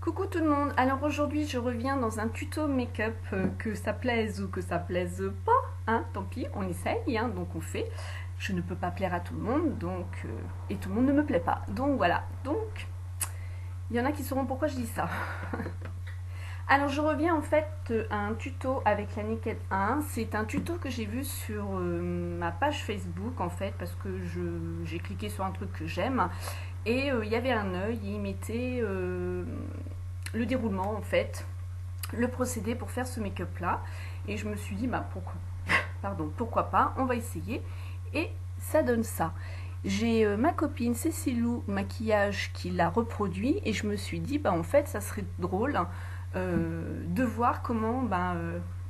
Coucou tout le monde, alors aujourd'hui je reviens dans un tuto make-up, que ça plaise ou que ça plaise pas, hein, tant pis, on essaye, hein, donc on fait. Je ne peux pas plaire à tout le monde, donc et tout le monde ne me plaît pas, donc voilà. Donc, il y en a qui sauront pourquoi je dis ça. Alors je reviens en fait à un tuto avec la Naked 1, c'est un tuto que j'ai vu sur ma page Facebook en fait, parce que j'ai cliqué sur un truc que j'aime, et il y avait un œil, il mettait le déroulement en fait, le procédé pour faire ce make-up là, et je me suis dit bah pourquoi pas, on va essayer, et ça donne ça. J'ai ma copine Cécilou Maquillage qui l'a reproduit, et je me suis dit bah en fait ça serait drôle de voir comment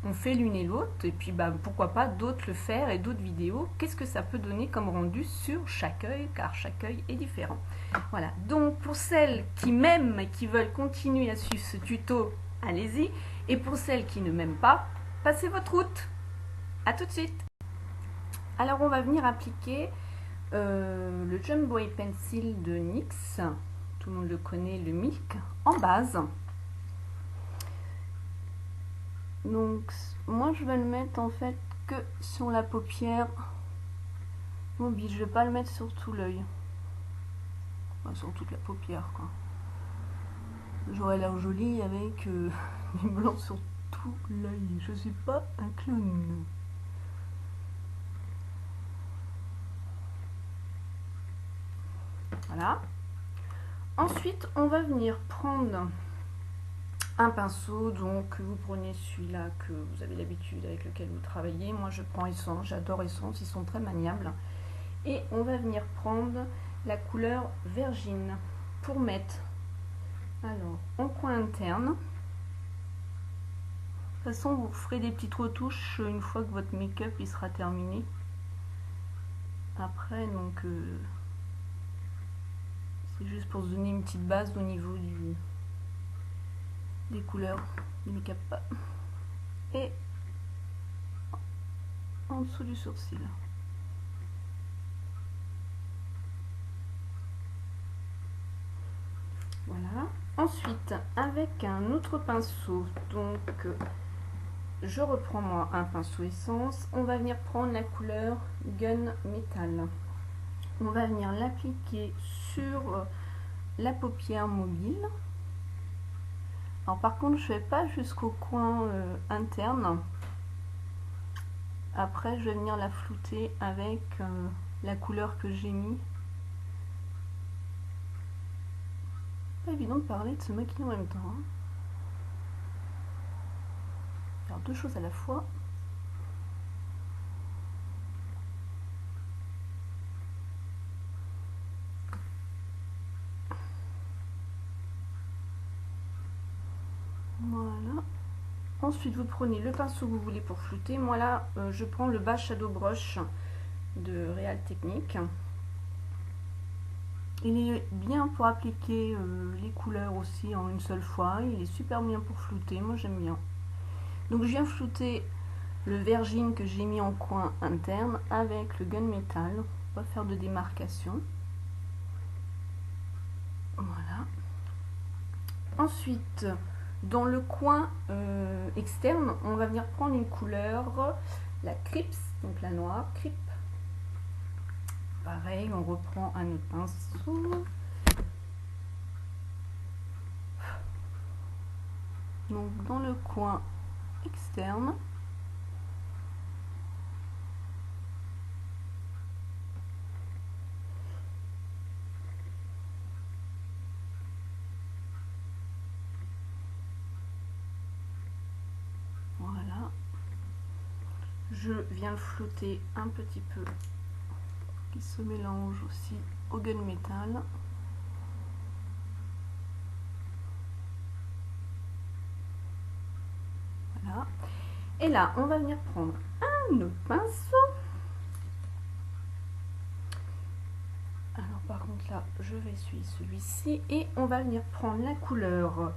on fait l'une et l'autre, et puis pourquoi pas d'autres le faire et d'autres vidéos, qu'est-ce que ça peut donner comme rendu sur chaque œil, car chaque œil est différent. Voilà, donc pour celles qui m'aiment et qui veulent continuer à suivre ce tuto, allez-y, et pour celles qui ne m'aiment pas, passez votre route. A tout de suite. Alors on va venir appliquer le Jumbo Eye Pencil de NYX, tout le monde le connaît, le Milk, en base. Donc moi je vais le mettre en fait que sur la paupière mobile, je vais pas le mettre sur tout l'œil, enfin, sur toute la paupière quoi. J'aurais l'air jolie avec du blanc sur tout l'œil, je suis pas un clown. Voilà. Ensuite on va venir prendre un pinceau, donc vous prenez celui-là que vous avez l'habitude, avec lequel vous travaillez. Moi je prends Essence, j'adore Essence, ils sont très maniables. Et on va venir prendre la couleur Vergine pour mettre alors en coin interne. De toute façon vous ferez des petites retouches une fois que votre make-up il sera terminé. Après donc c'est juste pour se donner une petite base au niveau des couleurs du make-up. Et en dessous du sourcil. Voilà. Ensuite, avec un autre pinceau, donc je reprends moi un pinceau Essence, on va venir prendre la couleur Gun Metal. On va venir l'appliquer sur la paupière mobile. Alors par contre, je ne vais pas jusqu'au coin interne. Après, je vais venir la flouter avec la couleur que j'ai mis. Pas évident de parler, de se maquiller en même temps. Hein. Faire deux choses à la fois. Voilà. Ensuite, vous prenez le pinceau que vous voulez pour flouter. Moi là, je prends le bas Shadow Brush de Real Technique. Il est bien pour appliquer les couleurs aussi en une seule fois. Il est super bien pour flouter, moi j'aime bien. Donc je viens flouter le Vergine que j'ai mis en coin interne avec le Gun Metal. On va faire de démarcation. Voilà. Ensuite, dans le coin externe, on va venir prendre une couleur, la Crips, donc la noire, Crip. Pareil, on reprend un autre pinceau. Donc dans le coin externe. Voilà. Je viens le flouter un petit peu, qui se mélange aussi au Gun Metal. Voilà. Et là, on va venir prendre un autre pinceau. Alors par contre là, je vais essuyer celui-ci et on va venir prendre la couleur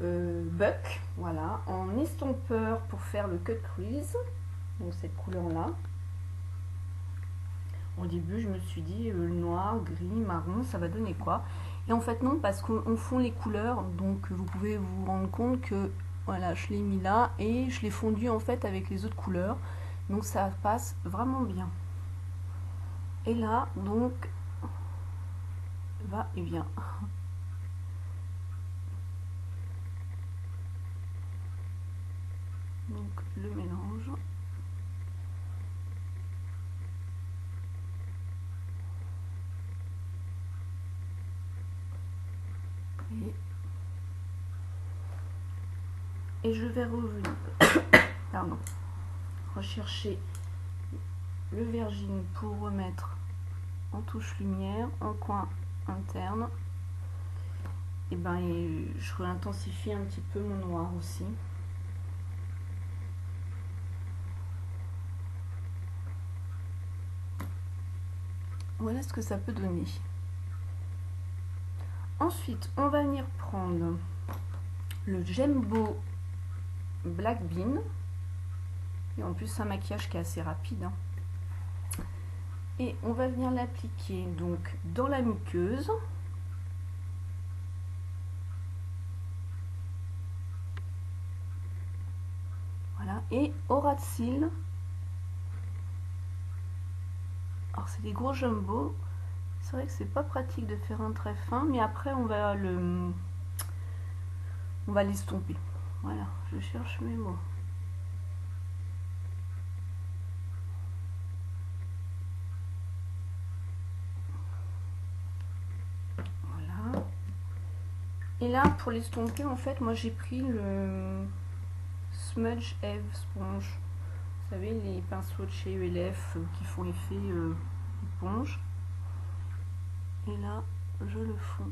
Buck, voilà, en estompeur pour faire le cut crease. Donc cette couleur là. Au début, je me suis dit noir, gris, marron, ça va donner quoi? Et en fait non, parce qu'on fond les couleurs, donc vous pouvez vous rendre compte que voilà, je l'ai mis là et je l'ai fondu en fait avec les autres couleurs, donc ça passe vraiment bien. Et là donc va et vient. Donc le mélange. Et je vais revenir, pardon, rechercher le vergine pour remettre en touche lumière, en coin interne. Et ben je réintensifie un petit peu mon noir aussi. Voilà ce que ça peut donner. Ensuite, on va venir prendre le Jembo Black Bean. Et en plus, c'est un maquillage qui est assez rapide. Hein. Et on va venir l'appliquer donc dans la muqueuse. Voilà. Et au ras de cils. Alors, c'est des gros jumbo. C'est vrai que c'est pas pratique de faire un trait fin, mais après on va l'estomper. Voilà, je cherche mes mots. Voilà. Et là, pour l'estomper, en fait, moi j'ai pris le Smudge Eve Sponge. Vous savez, les pinceaux de chez ELF qui font effet éponge. Et là, je le fonds.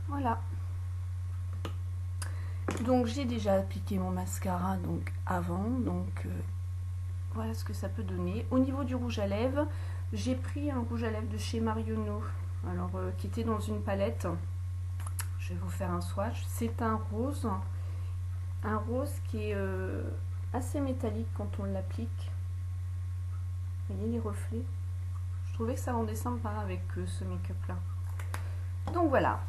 Voilà. Donc j'ai déjà appliqué mon mascara donc avant, donc voilà ce que ça peut donner. Au niveau du rouge à lèvres, j'ai pris un rouge à lèvres de chez Marionneau, alors qui était dans une palette. Je vais vous faire un swatch. C'est un rose qui est assez métallique quand on l'applique. Vous voyez les reflets? Je trouvais que ça rendait sympa avec ce make-up là. Donc voilà.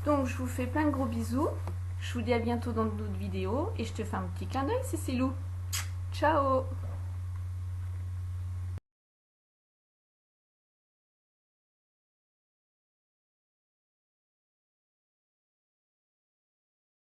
Donc je vous fais plein de gros bisous. Je vous dis à bientôt dans d'autres vidéos et je te fais un petit clin d'œil, Cécilou. Ciao!